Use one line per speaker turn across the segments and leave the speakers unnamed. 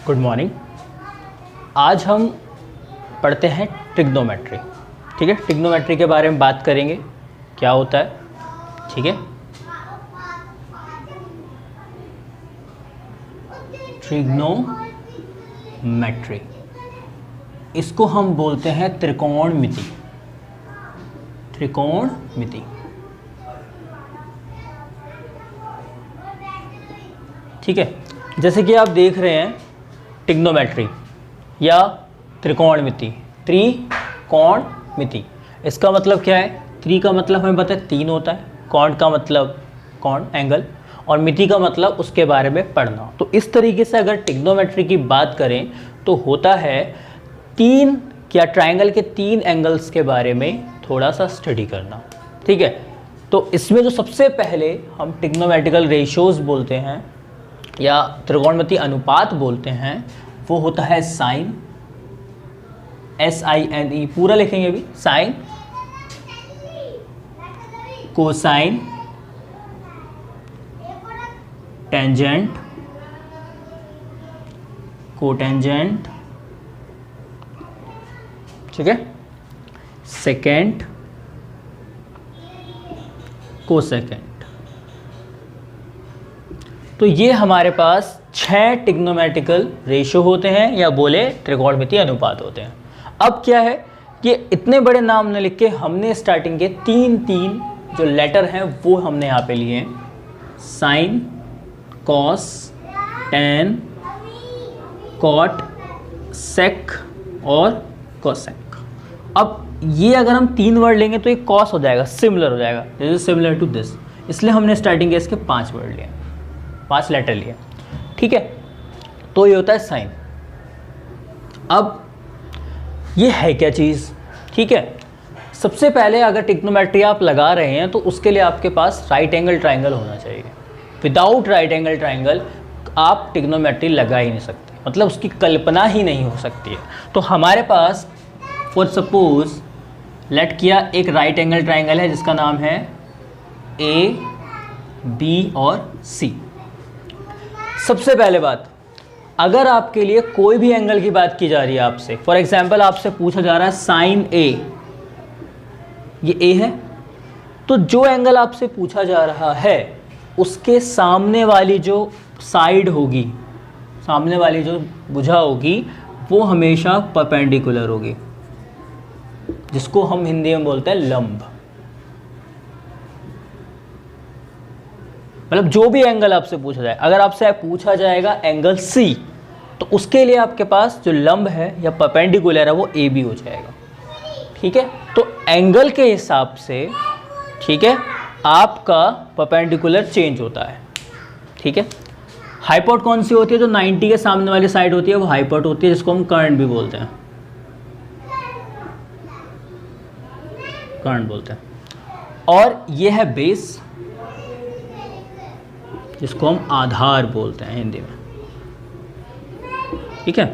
Good morning. आज हम पढ़ते हैं ट्रिग्नोमेट्री। ठीक है, ट्रिग्नोमेट्री के बारे में बात करेंगे, क्या होता है। ठीक है, ट्रिग्नोमेट्री, इसको हम बोलते हैं त्रिकोणमिति। त्रिकोणमिति, ठीक है। जैसे कि आप देख रहे हैं ट्रिग्नोमेट्री या त्रिकोणमिति, त्रिकोणमिति, इसका मतलब क्या है। त्रि का मतलब हमें पता है 3 होता है, कोण का मतलब कोण एंगल, और मिति का मतलब उसके बारे में पढ़ना। तो इस तरीके से अगर ट्रिग्नोमेट्री की बात करें तो होता है 3 या ट्रायंगल के 3 एंगल्स के बारे में थोड़ा सा स्टडी करना। ठीक है, तो इसमें जो सबसे पहले हम ट्रिग्नोमेट्रिकल रेशियोज बोलते हैं या त्रिकोणमिति अनुपात बोलते हैं, वो होता है साइन, SINE पूरा लिखेंगे अभी, साइन, कोसाइन, टेंजेंट, कोटेंजेंट, ठीक है, सेकेंड, कोसेकेंट। तो ये हमारे पास 6 ट्रिग्नोमेट्रिकल रेशियो होते हैं या बोले त्रिकोणमिति अनुपात होते हैं। अब क्या है कि इतने बड़े नाम न लिख के हमने स्टार्टिंग के 3 जो लेटर हैं वो हमने यहाँ पे लिए हैं, साइन, कॉस, टेन, कॉट, सेक और कोसेक। अब ये अगर हम 3 वर्ड लेंगे तो ये कॉस हो जाएगा, सिमिलर हो जाएगा, this is similar to this, इसलिए हमने स्टार्टिंग के इसके 5 वर्ड लिए, 5 लेटर लिए। ठीक है, तो ये होता है साइन। अब ये है क्या चीज़। ठीक है, सबसे पहले अगर ट्रिग्नोमेट्री आप लगा रहे हैं तो उसके लिए आपके पास राइट एंगल ट्रायंगल होना चाहिए। विदाउट राइट एंगल ट्रायंगल आप ट्रिग्नोमेट्री लगा ही नहीं सकते, मतलब उसकी कल्पना ही नहीं हो सकती है। तो हमारे पास फॉर सपोज लेट किया एक राइट एंगल ट्रायंगल है जिसका नाम है AB और C। सबसे पहले बात, अगर आपके लिए कोई भी एंगल की बात की जा रही है आपसे, फॉर एग्जांपल आपसे पूछा जा रहा है साइन A, ये A है, तो जो एंगल आपसे पूछा जा रहा है उसके सामने वाली जो साइड होगी, सामने वाली जो भुजा होगी, वो हमेशा परपेंडिकुलर होगी, जिसको हम हिंदी में बोलते हैं लंब। मतलब जो भी एंगल आपसे पूछा जाए, अगर आपसे पूछा जाएगा एंगल C, तो उसके लिए आपके पास जो लंब है या परपेंडिकुलर है वो AB हो जाएगा। ठीक है, तो एंगल के हिसाब से, ठीक है, आपका परपेंडिकुलर चेंज होता है। ठीक है, हाइपोट कौन सी होती है, जो 90 के सामने वाली साइड होती है वो हाइपोट होती है, जिसको हम कर्न भी बोलते हैं, कर्न बोलते हैं। और ये है बेस, जिसको हम आधार बोलते हैं हिंदी में। ठीक है,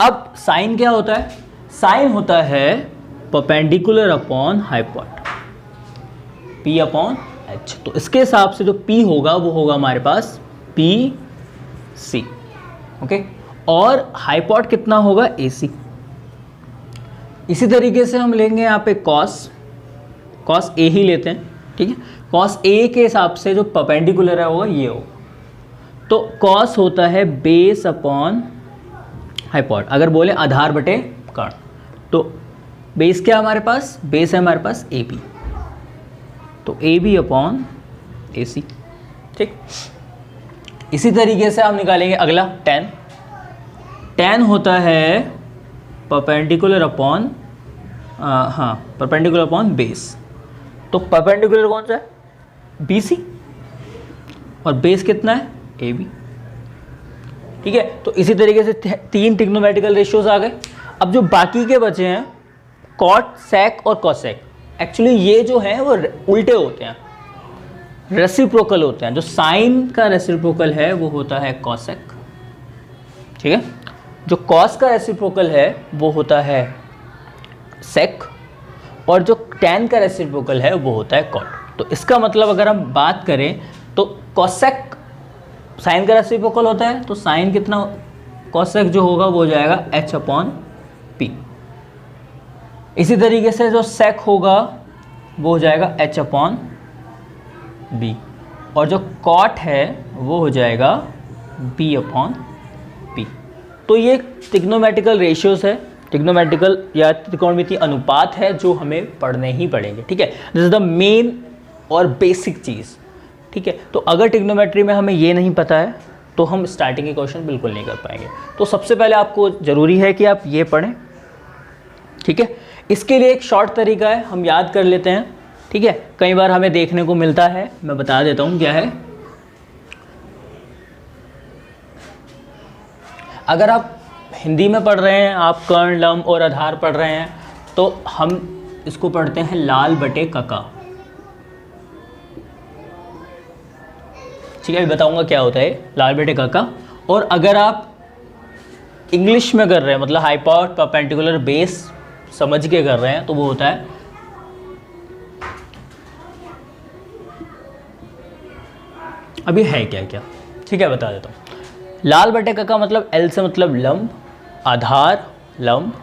अब साइन क्या होता है। साइन होता है perpendicular upon हाइपोट, P upon H। तो इसके हिसाब से जो P होगा वो होगा हमारे पास PC। ओके, और हाइपोट कितना होगा AC। इसी तरीके से हम लेंगे यहाँ पे कॉस A ही लेते हैं। ठीक है, कॉस A के हिसाब से जो परपेंडिकुलर है वो ये हो, तो कॉस होता है बेस अपॉन हाइपोट। अगर बोले आधार बटे कर्ण, तो बेस क्या हमारे पास, बेस है हमारे पास AB, तो AB अपॉन AC। ठीक, इसी तरीके से हम निकालेंगे अगला टेन। टेन होता है perpendicular upon perpendicular upon base. तो परपेंडिकुलर कौन सा है, BC, और बेस कितना है, AB। ठीक है, तो इसी तरीके से 3 ट्रिग्नोमेट्रिकल रेशियोज आ गए। अब जो बाकी के बचे हैं कॉट, सेक और कोसेक, एक्चुअली ये जो हैं वो उल्टे होते हैं, रेसिप्रोकल होते हैं। जो साइन का रेसिप्रोकल है वो होता है कोसेक। ठीक है, जो कॉस का रेसिप्रोकल है वो होता है सेक, और जो टेन का रेसिप्रोकल है वो होता है कॉट। तो इसका मतलब अगर हम बात करें तो कोसेक साइन का रेसिप्रोकल होता है, तो साइन कितना कॉसेक जो होगा वो हो जाएगा h अपॉन पी। इसी तरीके से जो सेक होगा वो हो जाएगा h अपॉन बी, और जो कॉट है वो हो जाएगा b अपॉन पी। तो ये ट्रिग्नोमेट्रिकल रेशियोज है, ट्रिग्नोमेट्रिकल या त्रिकोणमितीय अनुपात है जो हमें पढ़ने ही पड़ेंगे, ठीक है। दिस इज द मेन और बेसिक चीज़, ठीक है। तो अगर ट्रिग्नोमेट्री में हमें ये नहीं पता है तो हम स्टार्टिंग के क्वेश्चन बिल्कुल नहीं कर पाएंगे। तो सबसे पहले आपको ज़रूरी है कि आप ये पढ़ें, ठीक है। इसके लिए एक शॉर्ट तरीका है, हम याद कर लेते हैं, ठीक है। कई बार हमें देखने को मिलता है, मैं बता देता हूँ क्या है। अगर आप हिंदी में पढ़ रहे हैं, आप कर्ण, लंब और आधार पढ़ रहे हैं, तो हम इसको पढ़ते हैं लाल बटे कका, ठीक है। अभी बताऊंगा क्या होता है लाल बटे कका। और अगर आप इंग्लिश में कर रहे हैं, मतलब हाइपोट परपेंडिकुलर बेस समझ के कर रहे हैं, तो वो होता है अभी है क्या क्या, ठीक है, बता देता हूँ। लाल बटे का मतलब एल से मतलब लंब, आधार लंब,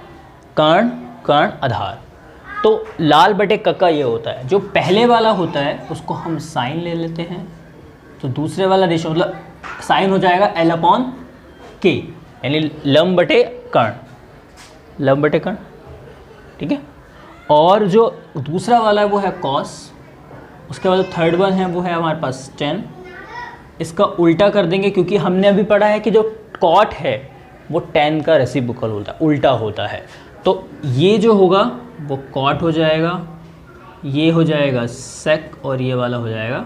कर्ण कर्ण आधार। तो लाल बटे का ये होता है, जो पहले वाला होता है उसको हम साइन ले लेते हैं, तो दूसरे वाला रेशियो मतलब साइन हो जाएगा एल अपॉन के, यानी लंब बटे कर्ण, लंब बटे कर्ण, ठीक है। और जो दूसरा वाला है वो है कॉस, उसके बाद थर्ड वन है वो है हमारे पास टेन। इसका उल्टा कर देंगे क्योंकि हमने अभी पढ़ा है कि जो कॉट है वो टेन का रेसिप्रोकल उल्टा होता है। तो ये जो होगा वो कॉट हो जाएगा, ये हो जाएगा सेक, और ये वाला हो जाएगा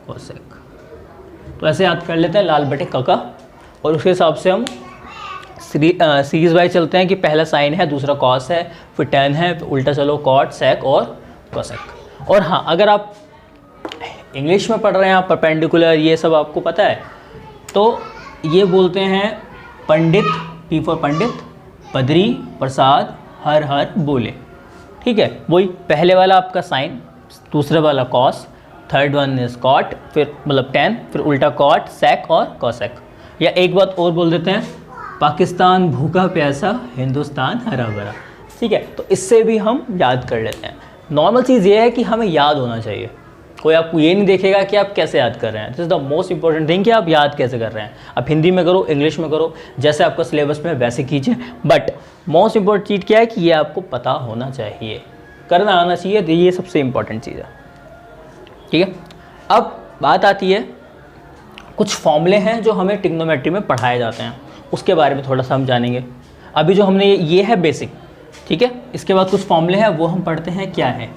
कोसेक। तो ऐसे याद कर लेते हैं लाल बटे का, और उसके हिसाब से हम सीरीज वाइज चलते हैं कि पहला साइन है, दूसरा कॉस है, फिर टेन है, फिर उल्टा चलो कॉट, सेक और कोसेक। और हाँ, अगर आप इंग्लिश में पढ़ रहे हैं, आप परपेंडिकुलर ये सब आपको पता है, तो ये बोलते हैं पंडित, पी फॉर पंडित, बद्री प्रसाद हर हर बोले, ठीक है। वही पहले वाला आपका साइन, दूसरे वाला cos, third one is cot, फिर मतलब टेन, फिर उल्टा कॉट, सेक और कोसेक। या एक बात और बोल देते हैं, पाकिस्तान भूखा प्यासा, हिंदुस्तान हरा भरा, ठीक है। तो इससे भी हम याद कर लेते हैं। नॉर्मल चीज़ ये है कि हमें याद होना चाहिए, कोई आपको ये नहीं देखेगा कि आप कैसे याद कर रहे हैं। This is the most important thing कि आप याद कैसे कर रहे हैं। आप हिंदी में करो, इंग्लिश में करो, जैसे आपका सिलेबस में वैसे कीजिए, बट मोस्ट इंपॉर्टेंट चीज़ क्या है कि ये आपको पता होना चाहिए, करना आना चाहिए, तो ये सबसे इंपॉर्टेंट चीज़ है, ठीक है। अब बात आती है, कुछ फॉर्मूले हैं जो हमें ट्रिग्नोमेट्री में पढ़ाए जाते हैं, उसके बारे में थोड़ा सा हम जानेंगे। अभी जो हमने ये है बेसिक, ठीक है। इसके बाद कुछ फॉर्मूले हैं वो हम पढ़ते हैं क्या है,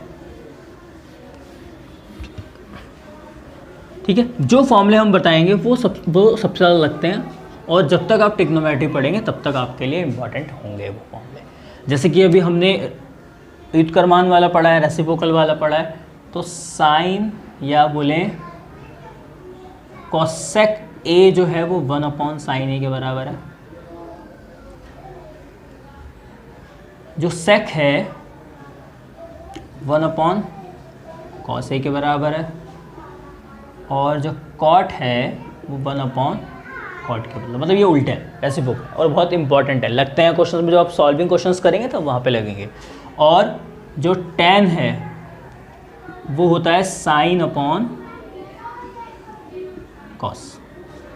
ठीक है। जो फॉर्मूले हम बताएंगे वो सबसे ज़्यादा लगते हैं, और जब तक आप ट्रिग्नोमेट्री पढ़ेंगे तब तक आपके लिए इंपॉर्टेंट होंगे वो फॉर्मूले। जैसे कि अभी हमने व्युत्क्रमांन वाला पढ़ा है, रेसिप्रोकल वाला पढ़ा है, तो साइन या बोले कोसेक ए जो है वो 1 अपॉन साइन ए के बराबर है। जो सेक है 1 अपॉन कॉस ए के बराबर है, और जो कॉट है वो 1 अपॉन कॉट के मतलब ये उल्टा है, रेसिप्रोकल है, और बहुत इंपॉर्टेंट है, लगते हैं क्वेश्चन में, जो आप सॉल्विंग क्वेश्चंस करेंगे तब वहाँ पे लगेंगे। और जो टेन है वो होता है साइन अपॉन कॉस,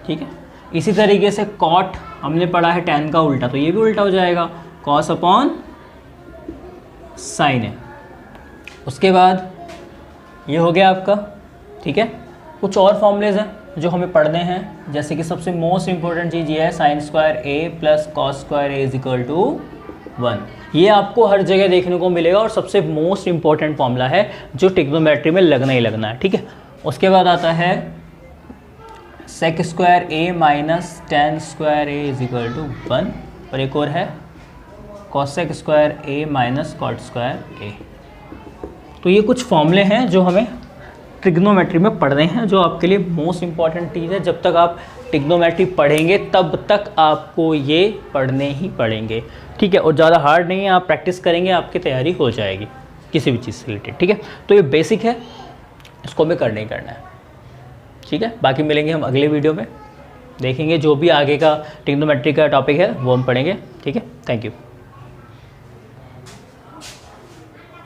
ठीक है। इसी तरीके से कॉट हमने पढ़ा है टेन का उल्टा, तो ये भी उल्टा हो जाएगा, कॉस अपॉन साइन है। उसके बाद ये हो गया आपका, ठीक है। कुछ और फॉर्मूलेज हैं जो हमें पढ़ने हैं, जैसे कि सबसे मोस्ट इंपॉर्टेंट चीज़ ये है sine square A plus cos square A is equal to 1। ये आपको हर जगह देखने को मिलेगा और सबसे मोस्ट इंपॉर्टेंट फॉर्मूला है जो ट्रिग्नोमेट्री में लगना ही लगना है, ठीक है। उसके बाद आता है sec square A minus tan square A is equal to 1, और एक और है cosec square A minus cot square A. तो ये कुछ फॉर्मूले हैं जो हमें ट्रिग्नोमेट्री में पढ़ने हैं, जो आपके लिए मोस्ट इंपॉर्टेंट चीज़ है। जब तक आप ट्रिग्नोमेट्री पढ़ेंगे तब तक आपको ये पढ़ने ही पड़ेंगे, ठीक है। और ज़्यादा हार्ड नहीं है, आप प्रैक्टिस करेंगे आपकी तैयारी हो जाएगी किसी भी चीज़ से रिलेटेड, ठीक है। तो ये बेसिक है, इसको हमें करना ही करना है, ठीक है। बाकी मिलेंगे हम अगले वीडियो में, देखेंगे जो भी आगे का ट्रिग्नोमेट्री का टॉपिक है वो हम पढ़ेंगे। ठीक है, थैंक यू।